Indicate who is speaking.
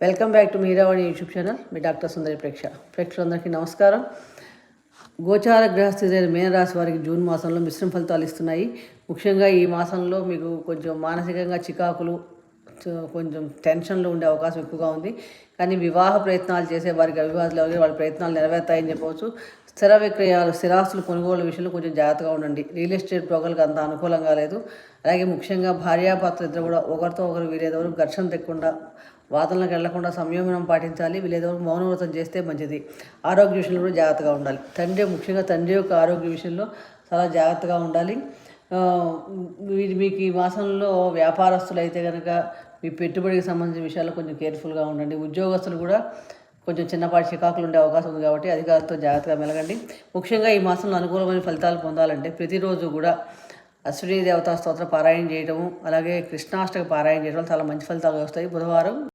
Speaker 1: Welcome back to Meeravani YouTube channel. మీ doctor Sundari ప్రేక్షకులందరికీ నమస్కారం. గోచార గ్రహస్థితి మీనరాశి వారికి జూన్ మాసంలో మిశ్రమ ఫలితాలు ఇస్తున్నాయి. ముఖ్యంగా ఈ మాసంలో మీకు కొంచెం మానసికంగా చికాకులు, కొంచెం టెన్షన్లో ఉండే అవకాశం ఎక్కువగా ఉంది. కానీ వివాహ ప్రయత్నాలు చేసే వారికి అవివాహాలు వాళ్ళ ప్రయత్నాలు నెరవేరుతాయని చెప్పవచ్చు. స్థిర విక్రయాలు, స్థిరాస్తులు కొనుగోలు విషయంలో కొంచెం జాగ్రత్తగా ఉండండి. రియల్ ఎస్టేట్ బ్రోకర్లకు అంత అనుకూలంగా లేదు. అలాగే ముఖ్యంగా భార్యాభర్తలు ఇద్దరు కూడా ఒకరితో ఒకరు వీరేదెవరు ఘర్షణ తెక్కకుండా, వాదనలకు వెళ్లకుండా సంయమనం పాటించాలి. వీళ్ళేదెవరు మౌనవ్రతం చేస్తే మంచిది. ఆరోగ్య విషయంలో కూడా జాగ్రత్తగా ఉండాలి. ముఖ్యంగా తండ్రి యొక్క ఆరోగ్య విషయంలో చాలా జాగ్రత్తగా ఉండాలి. మీకు ఈ మాసంలో వ్యాపారస్తులు అయితే కనుక మీ పెట్టుబడికి సంబంధించిన విషయాల్లో కొంచెం కేర్ఫుల్గా ఉండండి. ఉద్యోగస్తులు కూడా కొంచెం చిన్నపాటి చికాకులు ఉండే అవకాశం ఉంది కాబట్టి అధికారులతో జాగ్రత్తగా మెలగండి. ముఖ్యంగా ఈ మాసంలో అనుకూలమైన ఫలితాలు పొందాలంటే ప్రతిరోజు కూడా అశ్విని దేవతా స్తోత్ర పారాయణ చేయడము, అలాగే కృష్ణాష్టక పారాయణ చేయడం చాలా మంచి ఫలితాలు వస్తాయి. బుధవారం